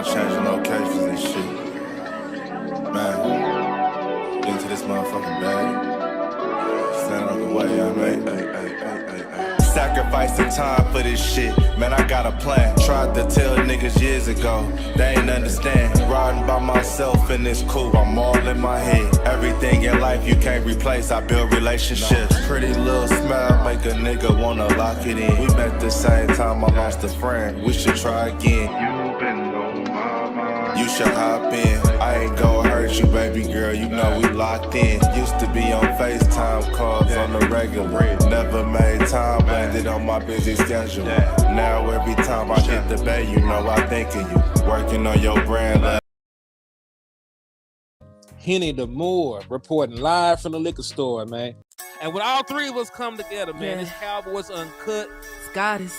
around changing locations and shit. Man, get into this motherfucking bag. Stand on the way, I made. Sacrificing time for this shit. Man, I got a plan. Tried to tell niggas years ago. They ain't understand. Riding by myself and it's cool. I'm all in my head. Everything in life you can't replace. I build relationships. Pretty little smile make a nigga wanna lock it in. We met the same time I lost a friend. We should try again. You been on my mind. You should hop in. I ain't gon' hurt you, baby girl. You know we locked in. Used to be on FaceTime calls on the regular. Never made time, landed on my busy schedule. Now every time I hit the bay, you know I think of you. Working on your brand. Henny the Moore reporting live from the liquor store, man. And when all three of us come together, man, it's Cowboys Uncut. Scottis.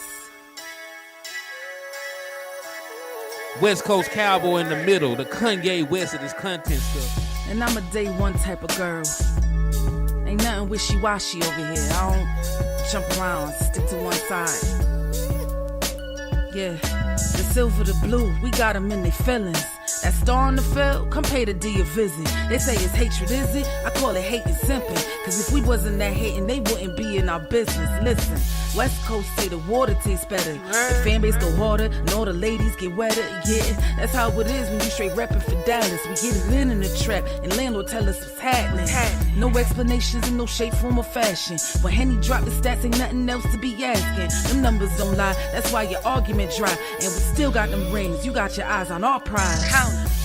West Coast Cowboy in the middle, the Kanye West of this content stuff. And I'm a day one type of girl. Ain't nothing wishy-washy over here. I don't jump around, stick to one side. Yeah, the silver, the blue, we got them in their feelings. That star on the field, come pay the D a visit. They say it's hatred, is it? I call it hate and simping. Cause if we wasn't that hating, they wouldn't be in our business. Listen, West Coast say the water tastes better. The fan base go harder, and all the ladies get wetter. Yeah, that's how it is when you straight reppin' for Dallas. We get it in the trap, and landlord tell us what's happening. No explanations in no shape, form, or fashion. When Henny drop the stats, ain't nothing else to be asking. Them numbers don't lie, that's why your argument dry. And we still got them rings, you got your eyes on our prize.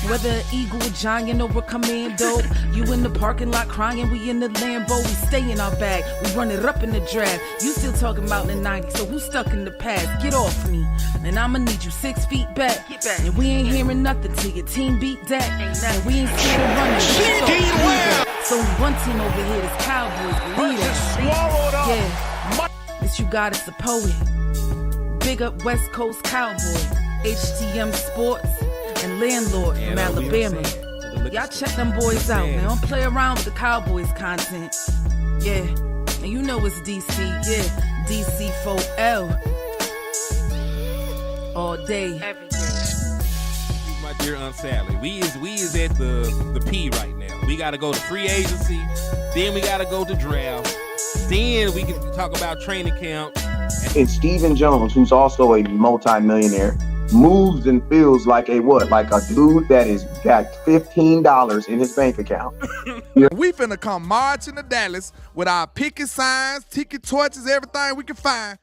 Whether an eagle, a giant, or a commando, you in the parking lot crying, we in the Lambo. We stay in our bag, we run it up in the draft. You still talking about the 90s, so who's stuck in the past? Get off me, and I'ma need you 6 feet back. And we ain't hearing nothing till your team beat that. And we ain't scared of running. It's only one team over here, this Cowboys. Believe that. Yeah, this you got is a poet. Big up West Coast Cowboy, HTM Sports, and Landlord from Alabama. Y'all check them boys out, man. Don't play around with the Cowboys content. Yeah, and you know it's DC. Yeah, DC 4L. All day. Every day. My dear Aunt Sally, we is at the P right now. We got to go to free agency. Then we got to go to draft. Then we can talk about training camp. And Stephen Jones, who's also a multi-millionaire, moves and feels like a what? Like a dude that is got $15 in his bank account. We finna come marching to Dallas with our picket signs, ticket torches, everything we can find.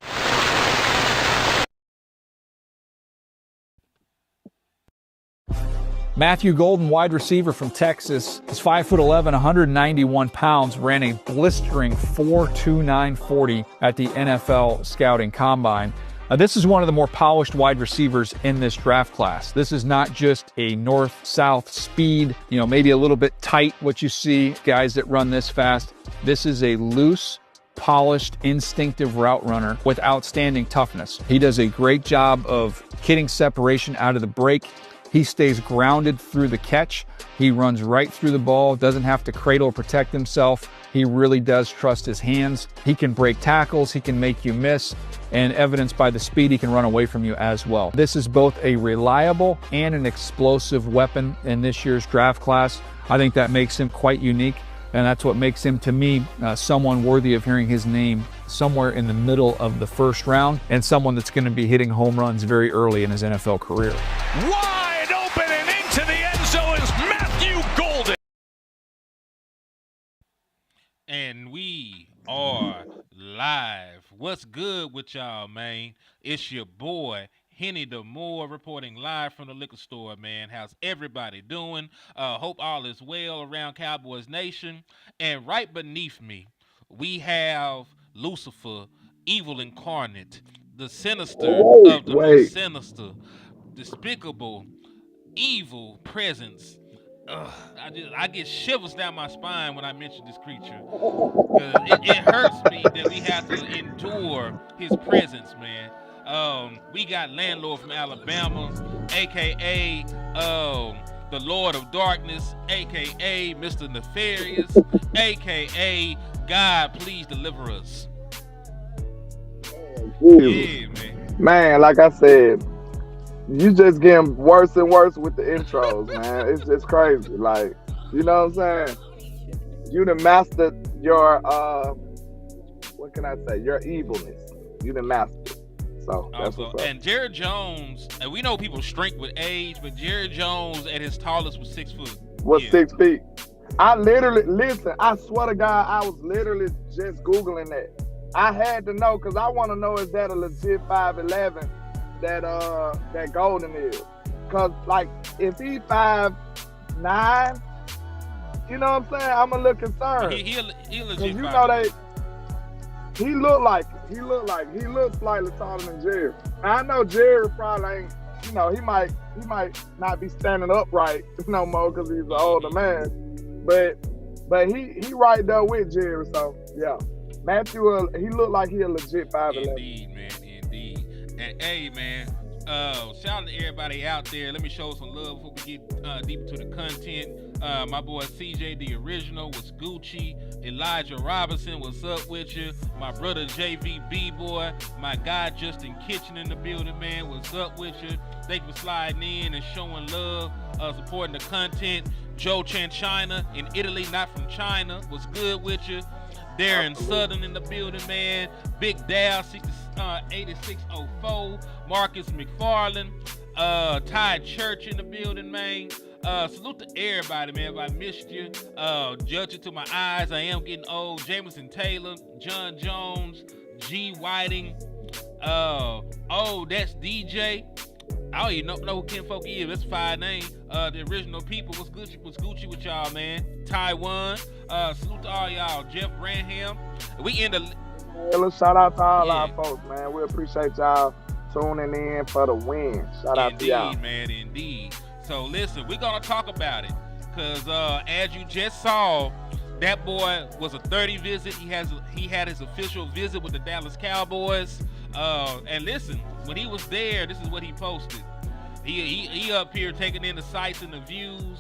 Matthew Golden, wide receiver from Texas, is 5'11", 191 pounds, ran a blistering 4.2940 at the NFL Scouting Combine. This is one of the more polished wide receivers in this draft class. This is not just a north-south speed, maybe a little bit tight, what you see guys that run this fast. This is a loose, polished, instinctive route runner with outstanding toughness. He does a great job of getting separation out of the break. He stays grounded through the catch. He runs right through the ball, doesn't have to cradle or protect himself. He really does trust his hands. He can break tackles, he can make you miss, and evidenced by the speed, he can run away from you as well. This is both a reliable and an explosive weapon in this year's draft class. I think that makes him quite unique, and that's what makes him, to me, someone worthy of hearing his name somewhere in the middle of the first round, and someone that's going to be hitting home runs very early in his NFL career. Wide open and into the end zone is Matthew Golden. And we are live. What's good with y'all, man? It's your boy, Henny the Moore, reporting live from the liquor store, man. How's everybody doing? Hope all is well around Cowboys Nation. And right beneath me, we have Lucifer, evil incarnate, the sinister of the most sinister, despicable, evil presence. I get shivers down my spine when I mention this creature. It hurts me that we have to endure his presence, man. We got Landlord from Alabama, a.k.a. the Lord of Darkness, a.k.a. Mr. Nefarious, a.k.a. God, please deliver us. Yeah, man. Man, like I said, You just getting worse and worse with the intros, man. It's just crazy. Like, you know what I'm saying? You done mastered your what can I say? Your evilness. You done mastered it. So that's Also, what's up. and Jared Jones, and we know people shrink with age, but Jared Jones at his tallest was 6 foot. Was Yeah. 6 feet. I literally listen. I swear to God, I was literally just googling that. I had to know because I want to know is that a legit 5'11" that Golden is? Cause like if he 5'9", you know what I'm saying? I'm a little concerned. He legit. Cause you know he looked slightly taller than Jerry. Now, I know Jerry probably ain't, you know, he might not be standing upright no more because he's an older man. But he right there with Jerry. So yeah, Matthew, he looked like he a legit 5'11". Indeed, man, indeed. And hey, man, shout out to everybody out there. Let me show some love before we get deep into the content. My boy CJ the Original was Gucci. Elijah Robinson, what's up with you? My brother JVB boy, my guy Justin Kitchen in the building, man, what's up with you? Thank you for sliding in and showing love, supporting the content. Joe Chanchina in Italy, not from China, what's good with you? Darren Southern in the building, man. Big Dow 8604. Marcus McFarland. Ty Church in the building, man. Salute to everybody, man. If I missed you, judge it to my eyes. I am getting old. Jameson Taylor, John Jones, G Whiting. That's DJ. I don't even know who Ken Folk is. That's a fine name. The Original People. What's Gucci with y'all, man? Taiwan. Salute to all y'all. Jeff Branham. We in the... Shout out to all our folks, man. We appreciate y'all tuning in for the win. Shout out to y'all. Indeed, man, indeed. So listen, we're going to talk about it. Because as you just saw, that boy was a 30 visit. He had his official visit with the Dallas Cowboys. And listen, when he was there, this is what he posted. He up here taking in the sights and the views.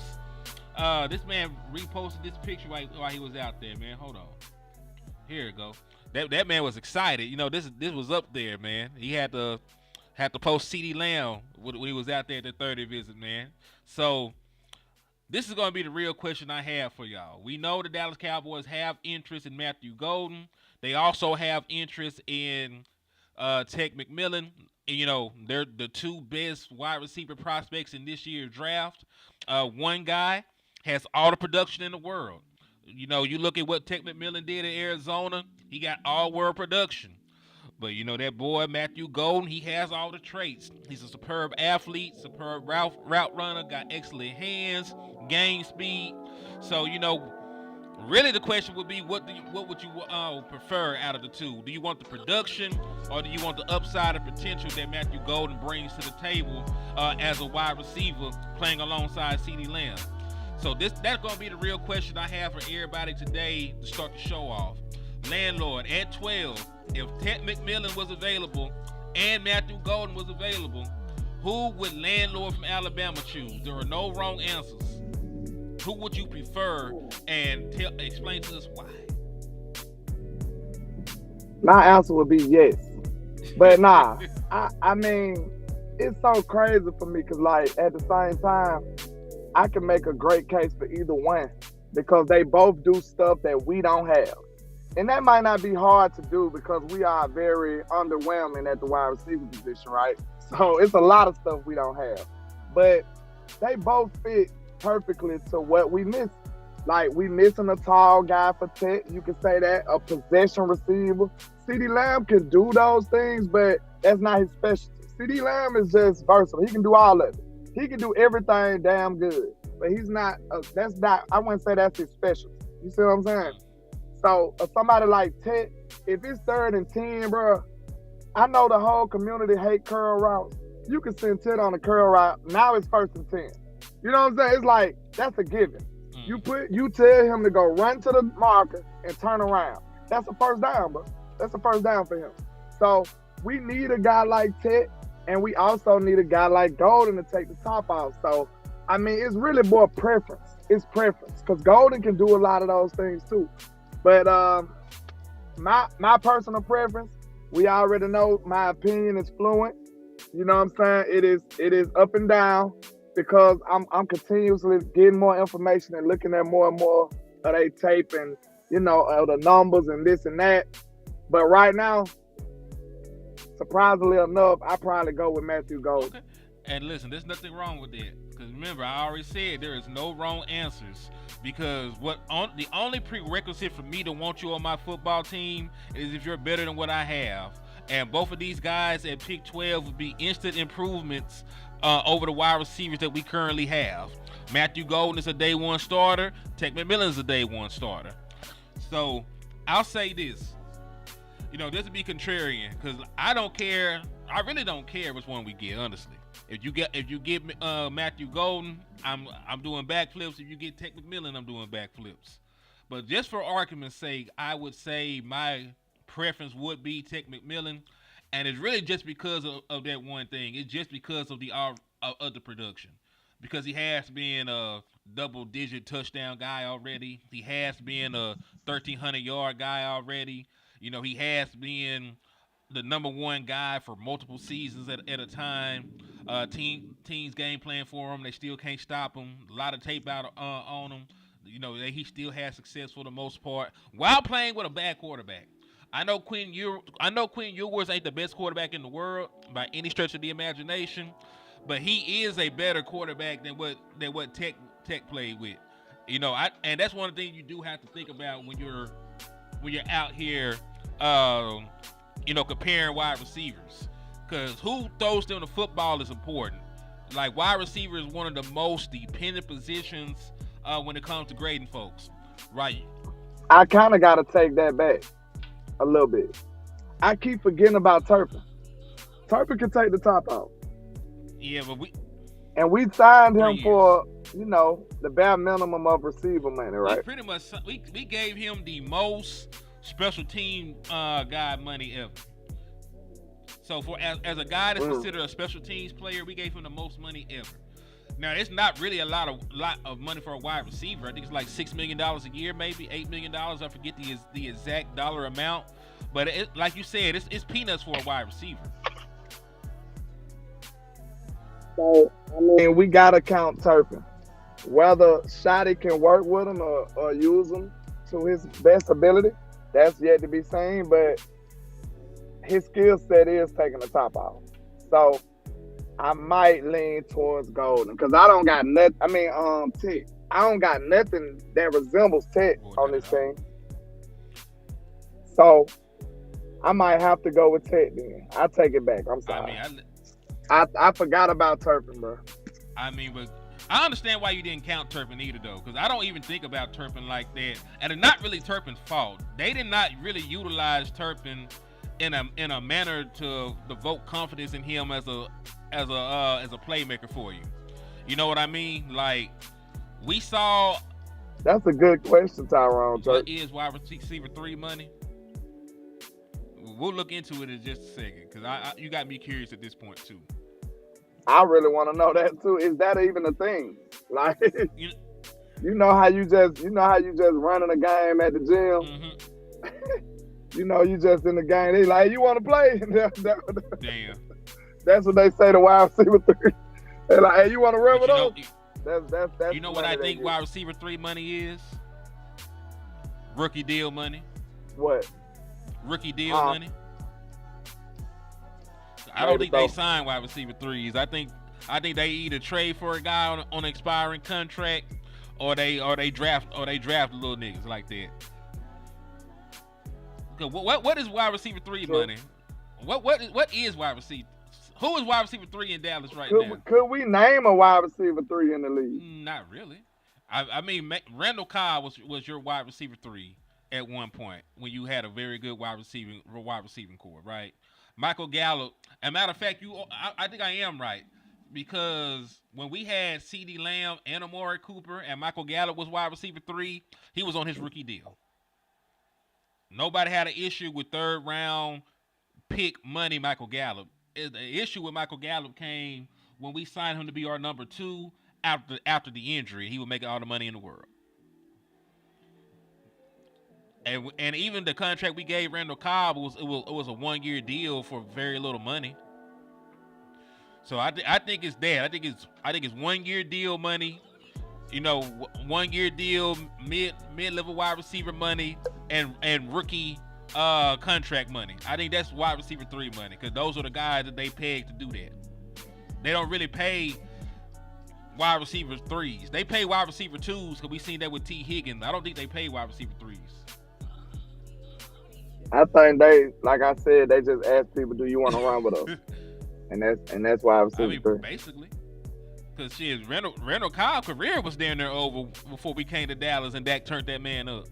This man reposted this picture while he was out there, man. Hold on. Here it go. That man was excited. You know, this was up there, man. He had to post CeeDee Lamb when he was out there at the 30 visit, man. So this is going to be the real question I have for y'all. We know the Dallas Cowboys have interest in Matthew Golden. They also have interest in Tech McMillan. You know, they're the two best wide receiver prospects in this year's draft. One guy has all the production in the world. You know, you look at what Tech McMillan did in Arizona, he got all-world production. But, you know, that boy, Matthew Golden, he has all the traits. He's a superb athlete, superb route runner, got excellent hands, game speed. So, you know, really the question would be, what would you prefer out of the two? Do you want the production or do you want the upside and potential that Matthew Golden brings to the table as a wide receiver playing alongside CeeDee Lamb? So that's going to be the real question I have for everybody today to start the show off. Landlord, at 12, if Ted McMillan was available and Matthew Golden was available, who would Landlord from Alabama choose? There are no wrong answers. Who would you prefer? And explain to us why. My answer would be yes. But nah, I mean, it's so crazy for me because, like, at the same time, I can make a great case for either one because they both do stuff that we don't have. And that might not be hard to do because we are very underwhelming at the wide receiver position, right? So it's a lot of stuff we don't have. But they both fit perfectly to what we miss. Like, we missing a tall guy for Tech. You can say that, a possession receiver. CeeDee Lamb can do those things, but that's not his specialty. CeeDee Lamb is just versatile. He can do all of it. He can do everything damn good, but he's not, I wouldn't say that's his specialty. You see what I'm saying? So somebody like Ted, if it's 3rd and 10, bro, I know the whole community hate curl routes. You can send Ted on a curl route. Now it's 1st and 10. You know what I'm saying? It's like, that's a given. You tell him to go run to the marker and turn around. That's a first down, bro. That's a first down for him. So we need a guy like Ted. And we also need a guy like Golden to take the top off. So, I mean, it's really more preference. It's preference. Because Golden can do a lot of those things too. But my personal preference, we already know my opinion is fluent. You know what I'm saying? It is up and down because I'm continuously getting more information and looking at more and more of they tape and of the numbers and this and that. But right now, surprisingly enough, I probably go with Matthew Golden. Okay. And listen, there's nothing wrong with that. Because remember, I already said there is no wrong answers. Because the only prerequisite for me to want you on my football team is if you're better than what I have. And both of these guys at pick 12 would be instant improvements over the wide receivers that we currently have. Matthew Golden is a day one starter. Tech McMillan is a day one starter. So I'll say this. This would be contrarian because I don't care. I really don't care which one we get, honestly. If you get Matthew Golden, I'm doing backflips. If you get Tech McMillan, I'm doing backflips. But just for argument's sake, I would say my preference would be Tech McMillan, and it's really just because of that one thing. It's just because of the production. Because he has been a double-digit touchdown guy already. He has been a 1,300-yard guy already. He has been the number one guy for multiple seasons at a time. Teams game plan for him. They still can't stop him. A lot of tape out on him. He still has success for the most part while playing with a bad quarterback. I know Quinn Ewers ain't the best quarterback in the world by any stretch of the imagination, but he is a better quarterback than what Tech played with. And that's one of the things you do have to think about when you're out here, comparing wide receivers. Because who throws them the football is important. Like, wide receiver is one of the most dependent positions when it comes to grading folks. Right. I kind of got to take that back a little bit. I keep forgetting about Turpin. Turpin can take the top off. Yeah, but we signed him for, the bare minimum of receiver money, right? We gave him the most special team guy money ever. So as a guy that's considered a special teams player, we gave him the most money ever. Now it's not really a lot of money for a wide receiver. I think it's like $6 million a year, maybe $8 million. I forget the exact dollar amount, but like you said, it's peanuts for a wide receiver. So we gotta count Turpin. Whether Shotty can work with him or use him to his best ability, that's yet to be seen. But his skill set is taking the top off. So I might lean towards Golden because I don't got nothing. Tech. I don't got nothing that resembles Tech on this team. So I might have to go with Tech then. I take it back. I'm sorry. I forgot about Turpin, bro. But I understand why you didn't count Turpin either, though, because I don't even think about Turpin like that, and it's not really Turpin's fault. They did not really utilize Turpin in a manner to devote confidence in him as a playmaker for you. You know what I mean? Like, we saw. That's a good question, Tyrone. What is wide receiver 3 money? We'll look into it in just a second because you got me curious at this point too. I really want to know that too. Is that even a thing? Like, you know how you just running a game at the gym. Mm-hmm. You just in the game. They like, you want to play? Damn. That's what they say to wide receiver 3. They're like, hey, you want to run with us? That's you know what I think wide receiver 3 money is? Rookie deal money. What? Rookie deal money. I don't think they sign wide receiver 3s. I think they either trade for a guy on an expiring contract, or they draft little niggas like that. What is wide receiver 3 money? What is wide receiver? Who is wide receiver 3 in Dallas now? Could we name a wide receiver 3 in the league? Not really. Randall Cobb was your wide receiver 3 at one point when you had a very good wide receiving core, right? Michael Gallup. As a matter of fact, I think I am right, because when we had CeeDee Lamb and Amari Cooper and Michael Gallup was wide receiver 3, he was on his rookie deal. Nobody had an issue with third round pick money Michael Gallup. The issue with Michael Gallup came when we signed him to be our number 2 after the injury. He would make all the money in the world. And even the contract we gave Randall Cobb was a 1-year deal for very little money. So I think it's that. I think it's 1 year deal money. 1 year deal, mid level wide receiver money, and rookie contract money. I think that's wide receiver 3 money, because those are the guys that they peg to do that. They don't really pay wide receiver 3s. They pay wide receiver 2s, because we seen that with T. Higgins. I don't think they pay wide receiver 3s. I think they, like I said, they just ask people, "Do you want to run with us?" and that's why I was. Basically, because shit, Randall Cobb's career was down there over before we came to Dallas, and Dak turned that man up.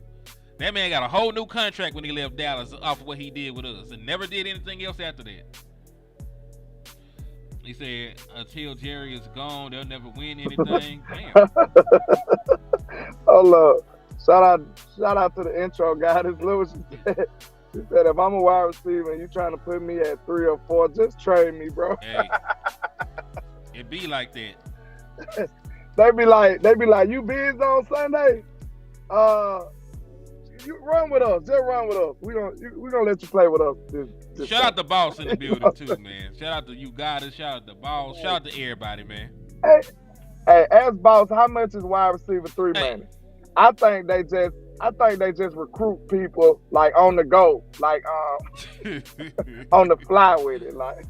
That man got a whole new contract when he left Dallas off of what he did with us, and never did anything else after that. He said, "Until Jerry is gone, they'll never win anything." Damn. Hold up. Shout out to the intro guy. This little she said. She said, "If I'm a wide receiver and you trying to put me at 3 or 4, just trade me, bro." Hey, it be like that. They be like, "You busy on Sunday? You run with us. Just run with us. We gonna let you play with us." This Shout out the boss in the building too, man. Shout out to you guys. Shout out to the boss. Shout out to everybody, man. Hey, ask boss, how much is wide receiver 3 money? I think they just recruit people like on the go, like on the fly with it. Like,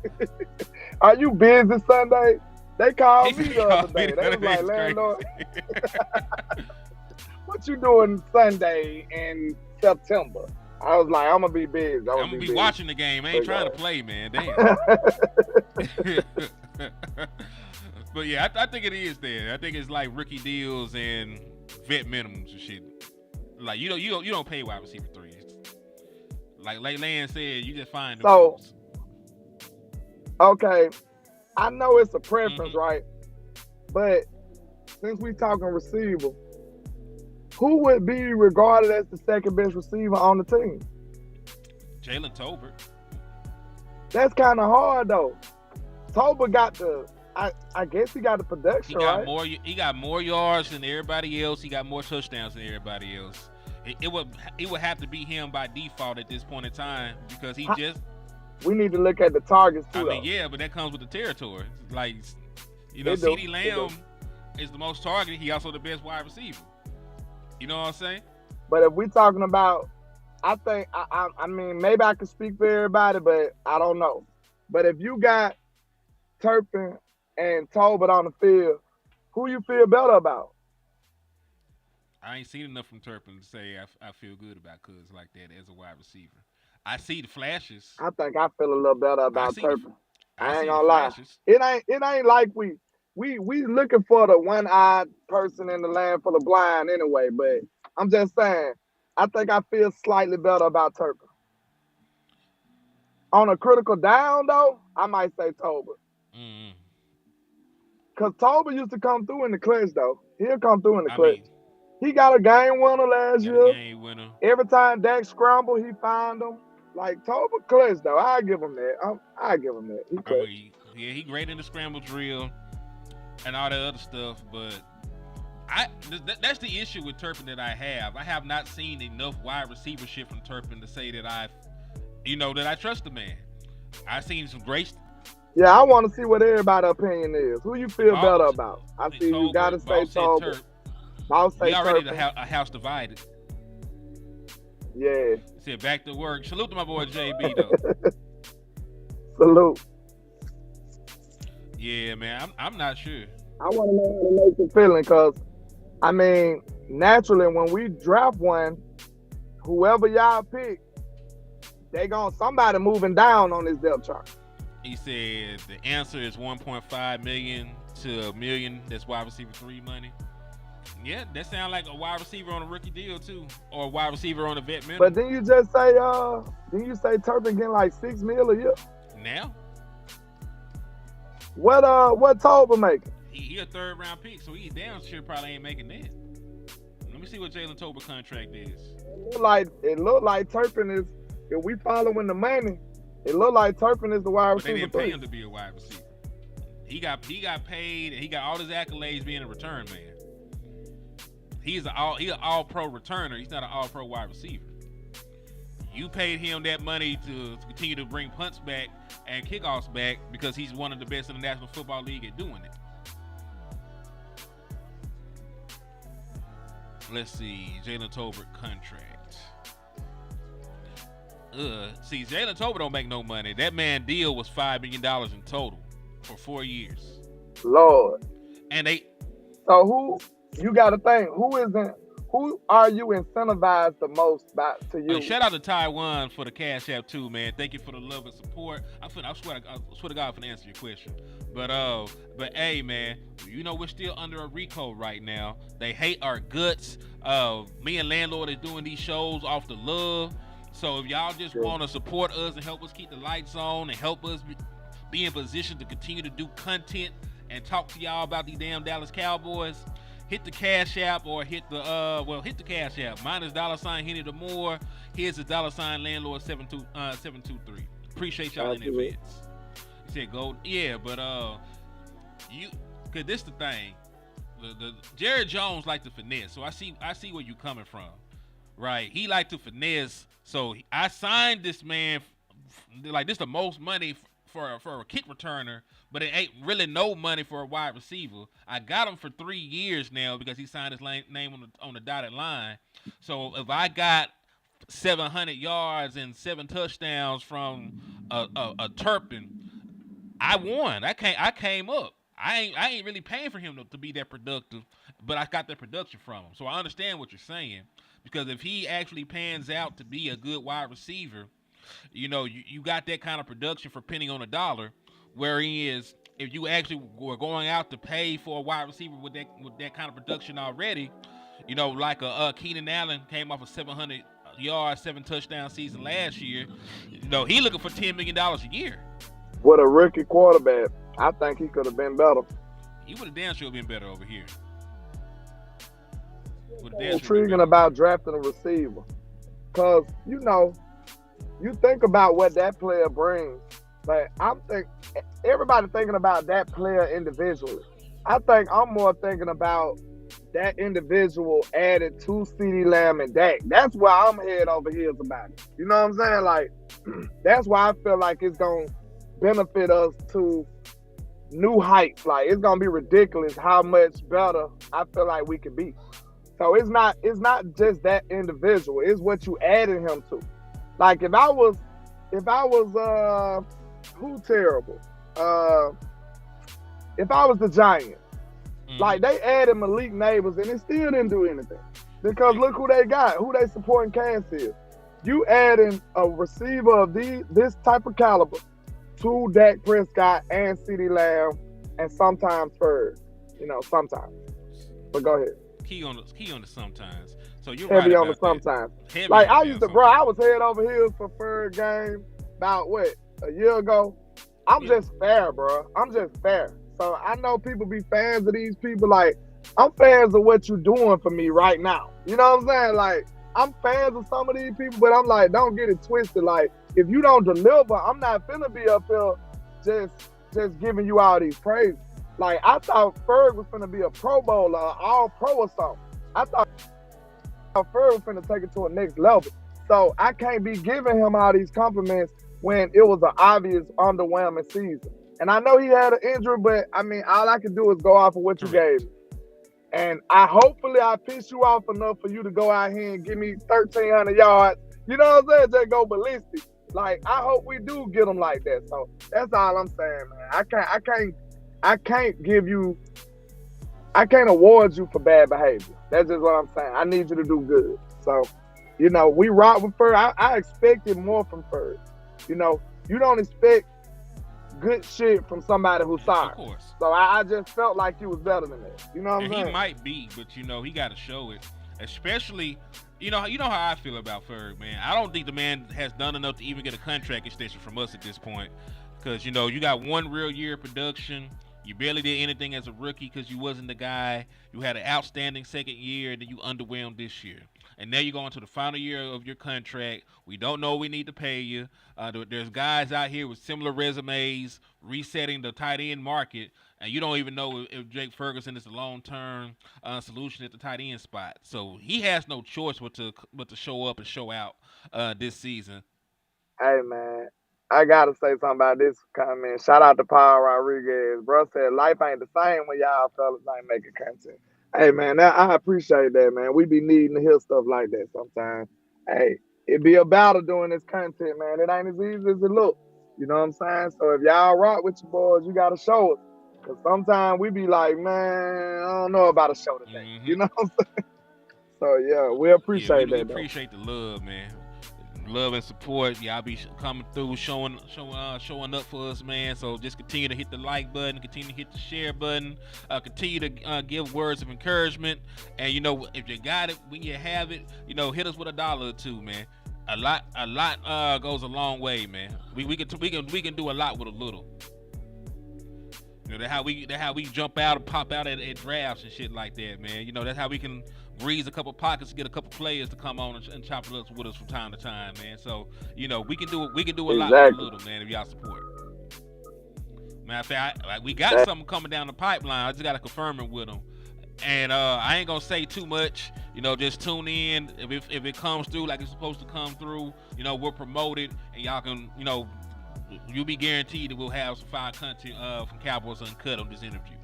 "Are you busy Sunday?" They called me the other day. They was like, "Landlord, what you doing Sunday in September?" I was like, "I'm gonna be busy. I'm gonna be watching the game. I ain't trying to play, man. Damn." But yeah, I think it is there. I think it's like rookie deals and vet minimums and shit. Like you don't pay wide receiver 3s. Like Lan said, you just find them. So, okay, I know it's a preference, right? But since we talking receiver, who would be regarded as the second best receiver on the team? Jalen Tolbert. That's kind of hard though. Tolbert got the. I guess he got the production, right? He got more yards than everybody else. He got more touchdowns than everybody else. It would have to be him by default at this point in time, because he just. We need to look at the targets too. I mean, yeah, but that comes with the territory. Like, CeeDee Lamb is the most targeted. He also the best wide receiver. You know what I'm saying? But if we talking about, I think I mean, maybe I can speak for everybody, but I don't know. But if you got Turpin and Tolbert on the field, who you feel better about? I ain't seen enough from Turpin to say I feel good about Cuz like that as a wide receiver. I see the flashes. I think I feel a little better about Turpin. I ain't gonna lie. It ain't like we looking for the one-eyed person in the land for the blind anyway, but I'm just saying, I think I feel slightly better about Turpin. On a critical down, though, I might say Tolbert. Mm-hmm. Because Tolbert used to come through in the clutch, though. He'll come through in the clutch. He got a game winner last year. Game winner. Every time Dak scrambled, he found him. Like, Tolbert clutch, though. I give him that. I give him that. He clutch. He great in the scramble drill and all that other stuff, but that's the issue with Turpin that I have. I have not seen enough wide receiver shit from Turpin to say that that I trust the man. I've seen some great. Yeah, I want to see what everybody's opinion is. Who you feel better about? I see you got to say Tolbert. We already a house divided. Yeah. Said back to work. Salute to my boy JB though. Salute. Yeah, man. I'm not sure. I want to know how to make you feeling, because I mean, naturally when we draft one, whoever y'all pick, somebody moving down on this depth chart. He said the answer is 1.5 million to $1 million. That's wide receiver 3 money. Yeah, that sounds like a wide receiver on a rookie deal too, or a wide receiver on a vet minimum. But didn't you just say Turpin getting like $6 million a year? Now? What Tolbert making? He a 3rd round pick, so he's damn sure probably ain't making that. Let me see what Jalen Tolbert contract is. It look like Turpin is, if we following the money, it look like Turpin is the wide receiver. But they didn't pay him to be a wide receiver. He got paid, and he got all his accolades being a return man. He's an all-pro returner. He's not an all-pro wide receiver. You paid him that money to continue to bring punts back and kickoffs back because he's one of the best in the National Football League at doing it. Let's see, Jalen Tolbert contract. See, Jalen Tolbert don't make no money. That man deal was $5 million in total for 4 years. Lord. And they. So who you got to think? Who are you incentivized the most to you? Shout out to Taiwan for the Cash App too, man. Thank you for the love and support. I swear to God, I'm finna answer your question. But hey, man, you know we're still under a RICO right now. They hate our guts. Me and Landlord is doing these shows off the love. So if y'all just want to support us and help us keep the lights on and help us be in position to continue to do content and talk to y'all about these damn Dallas Cowboys, hit the Cash App or hit the Cash App. Mine is $ Henny the More. His is $ Landlord 723. Appreciate y'all in advance. He said go, yeah, but cause this the thing. The Jared Jones like to finesse, so I see where you coming from, right? He like to finesse, so I signed this man like this the most money for a kick returner, but it ain't really no money for a wide receiver. I got him for 3 years now because he signed his name on the dotted line. So if I got 700 yards and 7 touchdowns from a Turpin, I won. I came up. I ain't really paying for him to be that productive, but I got that production from him. So I understand what you're saying, because if he actually pans out to be a good wide receiver, you know, you got that kind of production for penny on a dollar. Whereas if you actually were going out to pay for a wide receiver with that kind of production already, you know, like Keenan Allen came off a 700 yards, 7 touchdown season last year. You know, he looking for $10 million a year. With a rookie quarterback, I think he could have been better. He would have damn sure been better over here. Intriguing about drafting a receiver, because you know, you think about what that player brings. But everybody thinking about that player individually. I think I'm more thinking about that individual added to CeeDee Lamb and Dak. That's why I'm head over heels about it. You know what I'm saying? Like, that's why I feel like it's gonna benefit us to new heights. Like, it's gonna be ridiculous how much better I feel like we could be. So it's not just that individual. It's what you added him to. Like, if I was who terrible? If I was the Giants, like, they added Malik Neighbors and it still didn't do anything. Because look who they got, who they supporting cast is. You adding a receiver of this type of caliber to Dak Prescott and CeeDee Lamb and sometimes Ferg. You know, sometimes. But go ahead. Key on the sometimes. So you're heavy right on the about sometimes. that. Like, I used to, bro, I was head over heels for Ferg game about a year ago. I'm just fair, bro. I'm just fair. So I know people be fans of these people. Like, I'm fans of what you're doing for me right now. You know what I'm saying? Like, I'm fans of some of these people, but I'm like, don't get it twisted. Like, if you don't deliver, I'm not finna be up here just giving you all these praise. Like, I thought Ferg was finna be a Pro Bowler, all pro or something. I thought Ferg was finna take it to a next level. So I can't be giving him all these compliments when it was an obvious underwhelming season. And I know he had an injury, but I mean, all I can do is go off of what you gave me. And hopefully I piss you off enough for you to go out here and give me 1,300 yards. You know what I'm saying? Just go ballistic. Like, I hope we do get them like that. So that's all I'm saying, man. I can't award you for bad behavior. That's just what I'm saying. I need you to do good. So, you know, we rock with Ferg. I expected more from Ferg. You know, you don't expect good shit from somebody who's sorry. Of course. So I just felt like he was better than that. You know what I'm saying? He might be, but you know, he got to show it. Especially, you know how I feel about Ferg, man. I don't think the man has done enough to even get a contract extension from us at this point. Because, you know, you got 1 real year of production. You barely did anything as a rookie because you wasn't the guy. You had an outstanding second year, and then you underwhelmed this year. and now you're going to the final year of your contract. We don't know we need to pay you. There's guys out here with similar resumes resetting the tight end market, and you don't even know if Jake Ferguson is a long-term solution at the tight end spot. So he has no choice but to show up and show out this season. Hey, man, I got to say something about this comment. Shout out to Paul Rodriguez. Bro said life ain't the same when y'all fellas ain't making content. Hey, man, I appreciate that, man. We be needing to hear stuff like that sometimes. Hey, it be a battle doing this content, man. It ain't as easy as it look. You know what I'm saying? So if y'all rock with your boys, you got to show us. Because sometimes we be like, man, I don't know about a show today. Mm-hmm. You know what I'm saying? So, yeah, we appreciate that, we appreciate the love, man. Love and support. Y'all be coming through, showing up for us, man. So just continue to hit the like button, continue to hit the share button, continue to give words of encouragement. And if you got it, when you have it, hit us with $1 or $2, man. A lot goes a long way, man. We can do a lot with a little. That's how we jump out and pop out at drafts and shit like that, man. That's how we can breeze a couple pockets to get a couple players to come on and chop it up with us from time to time, man. So we can do a lot with a little, man, if y'all support. Matter of fact, we got something coming down the pipeline. I just got to confirm it with them. And I ain't gonna say too much. Just tune in. If it comes through like it's supposed to come through, we'll promote it, and y'all can, you'll be guaranteed that we'll have some fire content from Cowboys Uncut on this interview.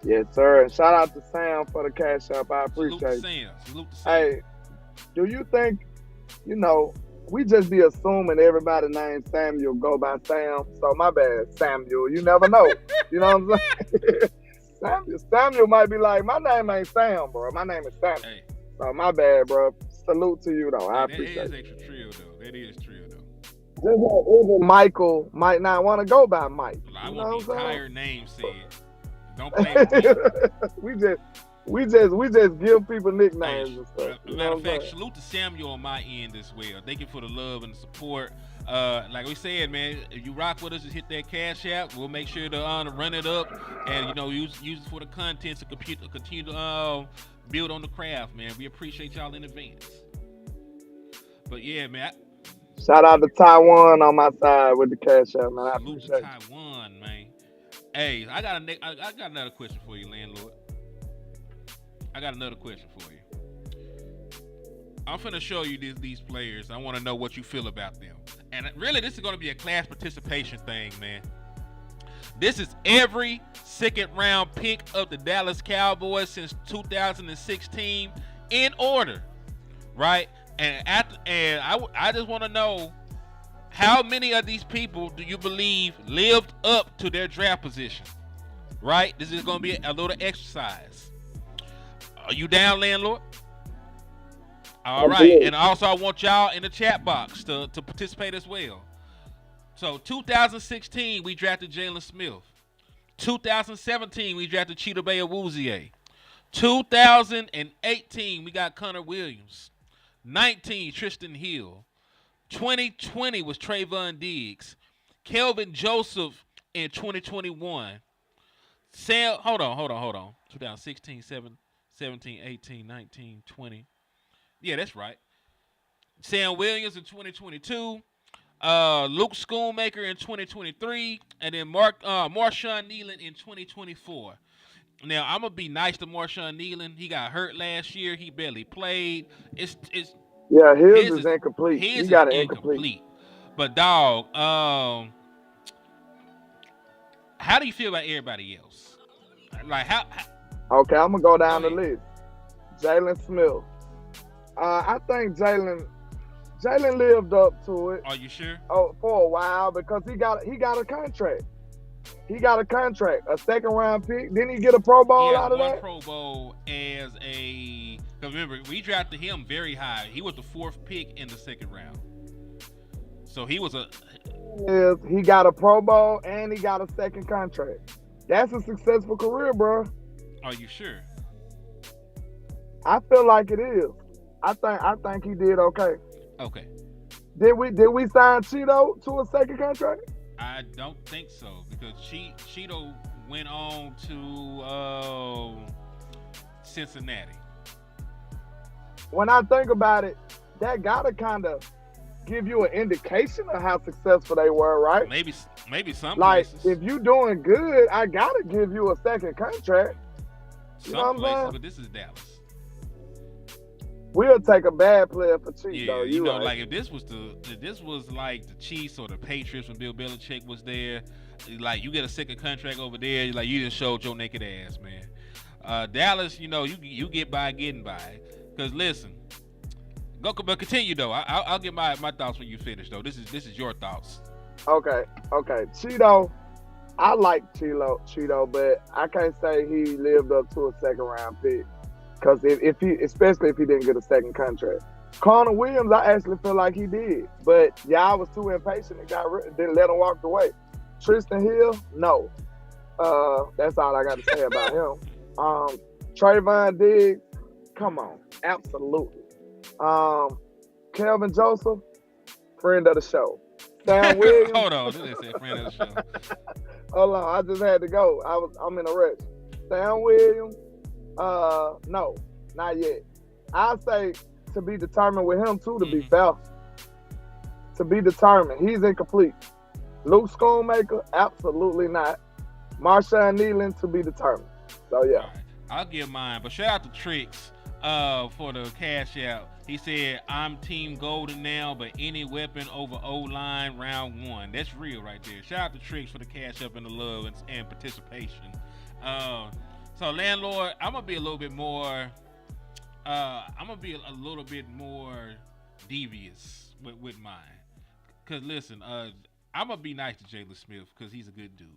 Yes, sir. Shout out to Sam for the cash up. I appreciate it. Salute to Sam. Hey, do you think, we just be assuming everybody named Samuel go by Sam? So my bad, Samuel. You never know. You know what I'm saying? Samuel might be like, my name ain't Sam, bro. My name is Samuel. Hey. So my bad, bro. Salute to you, though. I appreciate it. That is extra trio, though. That is trio, though. Just Michael might not want to go by Mike. Well, I want the entire name said. Don't play with me. we just give people nicknames and stuff. Matter of fact, salute to Samuel on my end as well. Thank you for the love and the support. Like we said, man, if you rock with us, just hit that cash app. We'll make sure to run it up and use it for the content to continue to build on the craft, man. We appreciate y'all in advance. But yeah, man. Shout out to Taiwan on my side with the cash app, man. I appreciate it. Taiwan, man. Hey, I got another question for you, landlord. I got another question for you. I'm finna show you these players. I want to know what you feel about them. And really, this is going to be a class participation thing, man. This is every second-round pick of the Dallas Cowboys since 2016 in order, right? And I just want to know, how many of these people do you believe lived up to their draft position? Right? This is going to be a little exercise. Are you down, landlord? All right. And also, I want y'all in the chat box to participate as well. So, 2016, we drafted Jalen Smith. 2017, we drafted Cheetah Bay Awuzie. 2018, we got Connor Williams. 19, Tristan Hill. 2020 was Trayvon Diggs. Kelvin Joseph in 2021. Hold on. 2016, 17, 18, 19, 20. Yeah, that's right. Sam Williams in 2022. Luke Schoonmaker in 2023. And then Marshawn Nealon in 2024. Now, I'm going to be nice to Marshawn Nealon. He got hurt last year. He barely played. His is incomplete. His he got is it incomplete. But, dog, how do you feel about everybody else? Like, how Okay, I'm going to go down the list. Jalen Smith. I think Jalen lived up to it. Are you sure? Oh, for a while, because he got a contract. He got a contract, a second-round pick. Didn't he get a Pro Bowl out of that? Pro Bowl as a. Because remember, we drafted him very high. He was the 4th pick in the 2nd round. So he was he got a Pro Bowl and he got a second contract. That's a successful career, bro. Are you sure? I feel like it is. I think he did okay. Okay. Did we sign Cheeto to a second contract? I don't think so, because Cheeto went on to Cincinnati. when I think about it, that gotta kind of give you an indication of how successful they were, right? Maybe some Like, places. if you doing good, I gotta give you a second contract. You know Some what I'm places, saying? but this is Dallas. We'll take a bad player for cheap, Yeah, though. you know, right. like if this was like the Chiefs or the Patriots when Bill Belichick was there, like you get a second contract over there, like you just showed your naked ass, man. Dallas, you know, you get by getting by. Cause listen, but continue though. I'll get my thoughts when you finish though. This is your thoughts. Okay. Cheeto, I like Cheeto, but I can't say he lived up to a second round pick. Because especially if he didn't get a second contract. Connor Williams, I actually feel like he did. But y'all was too impatient and didn't let him walk away. Tristan Hill, no. That's all I got to say about him. Trayvon Diggs, come on. Absolutely. Kelvin Joseph, friend of the show. Sam Williams. Hold on, this is friend of the show. Hold on, I just had to go. I'm in a rush. Sam Williams, no, not yet. I say to be determined with him too, to be fair. To be determined. He's incomplete. Luke Schoonmaker, absolutely not. Marshawn Nealon, to be determined. So yeah. All right, I'll give mine, but shout out to Tricks for the cash out. He said, I'm Team Golden now, but any weapon over O-line round 1. That's real right there. Shout out to Tricks for the cash up and the love and participation. So landlord, I'm gonna be a little bit more. Devious with mine. Cause listen, I'm gonna be nice to Jalen Smith because he's a good dude.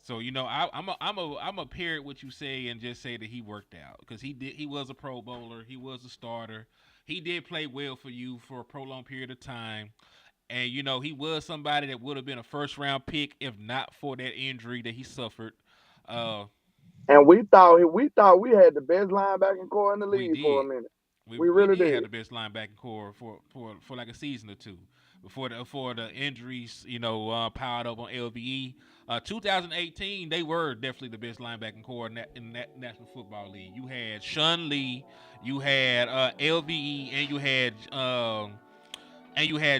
So you know, I'm a parrot what you say and just say that he worked out because he was a Pro Bowler, he was a starter, he did play well for you for a prolonged period of time, and you know he was somebody that would have been a first round pick if not for that injury that he suffered. And we thought we had the best linebacking core in the league for a minute. We really did have the best linebacking core for like a season or two before the injuries, you know, piled up on LVE. 2018, they were definitely the best linebacking core in that National Football League. You had Sean Lee, you had LVE, and you had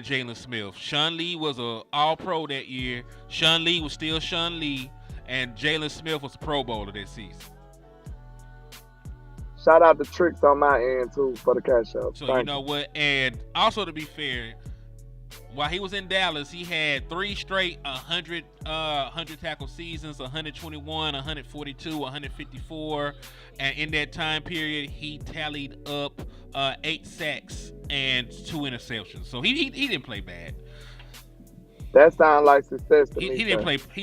Jalen Smith. Sean Lee was a All-Pro that year. Sean Lee was still Sean Lee. And Jalen Smith was a Pro Bowler that season. Shout out to Tricks on my end, too, for the cash out. So, you know what? And also, to be fair, while he was in Dallas, he had 3 straight 100 tackle seasons, 121, 142, 154. And in that time period, he tallied up 8 sacks and 2 interceptions. So, he didn't play bad. That sounds like success to me. He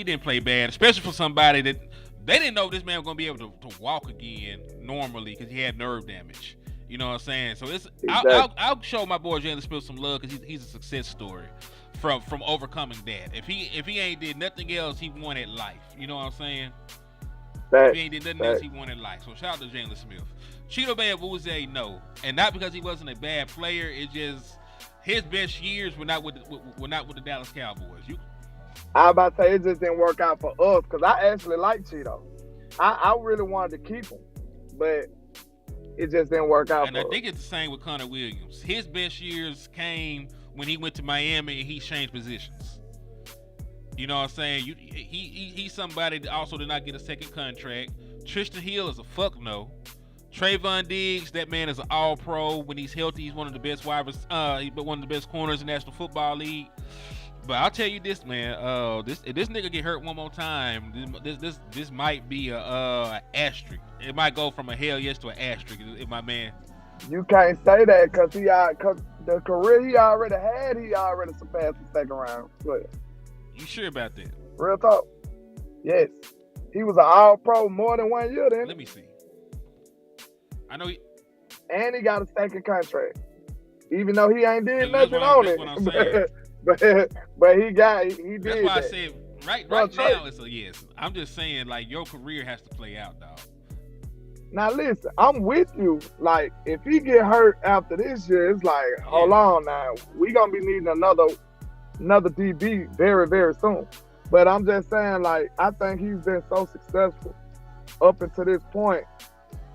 didn't play bad, especially for somebody that they didn't know this man was gonna be able to walk again normally because he had nerve damage. You know what I'm saying? So it's exactly. I'll show my boy Jalen Smith some love because he's a success story from overcoming that. If he ain't did nothing else, he wanted life. You know what I'm saying? If he ain't did nothing else, he wanted life. So shout out to Jalen Smith. Cheeto Bay Awuzie, no, and not because he wasn't a bad player. It's just his best years were not with the Dallas Cowboys. I about to say it just didn't work out for us because I actually like Cheeto. I really wanted to keep him, but it just didn't work out. And I think it's the same with Connor Williams. His best years came when he went to Miami and he changed positions. You know what I'm saying? He's somebody that also did not get a second contract. Tristan Hill is a fuck no. Trayvon Diggs, that man is an All-Pro. When he's healthy, he's one of the best one of the best corners in the National Football League. But I'll tell you this, man. If this nigga get hurt one more time, this might be a asterisk. It might go from a hell yes to an asterisk. If my man. You can't say that because the career he already had, he already surpassed the second round player. You sure about that? Real talk. Yes, he was an All-Pro more than 1 year. Then let me see. I know and he got a second contract, even though he ain't did nothing on it. But he did. That's why I said right now it's a yes. I'm just saying like your career has to play out, dog. Now listen, I'm with you. Like if he get hurt after this year, it's like hold on now, we gonna be needing another DB very very soon. But I'm just saying like I think he's been so successful up until this point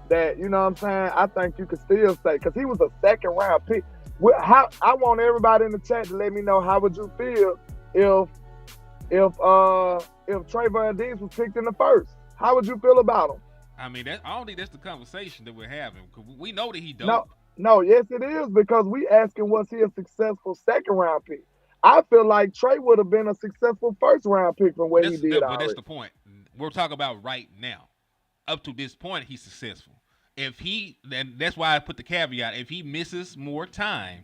that, you know what I'm saying, I think you could still say, because he was a second round pick. I want everybody in the chat to let me know, how would you feel if Trayvon Diggs was picked in the first? How would you feel about him? I mean, I don't think that's the conversation that we're having. Cause we know that he dope. No, yes it is, because we asking, was he a successful second round pick? I feel like Trey would have been a successful first round pick from what he did. But that's the point. We're talking about right now. Up to this point, he's successful. And that's why I put the caveat. If he misses more time,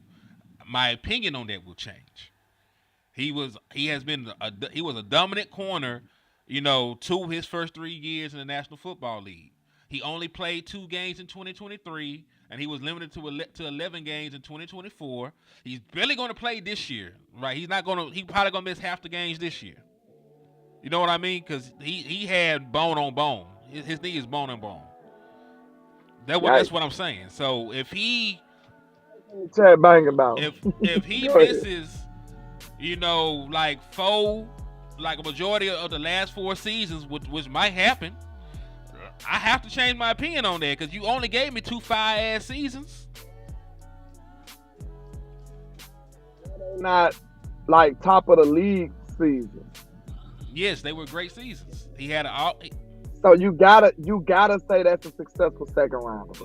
my opinion on that will change. He was a dominant corner, to his first 3 years in the National Football League. He only played 2 games in 2023, and he was limited to 11 games in 2024. He's barely going to play this year, right? He's probably going to miss half the games this year. You know what I mean? Because he had bone on bone. His knee is bone on bone. That's what I'm saying. So if he if he misses, like a majority of the last 4 seasons, which might happen, I have to change my opinion on that, because you only gave me 2 fire-ass seasons. Not like top of the league seasons. Yes, they were great seasons. He had so you gotta say that's a successful second round.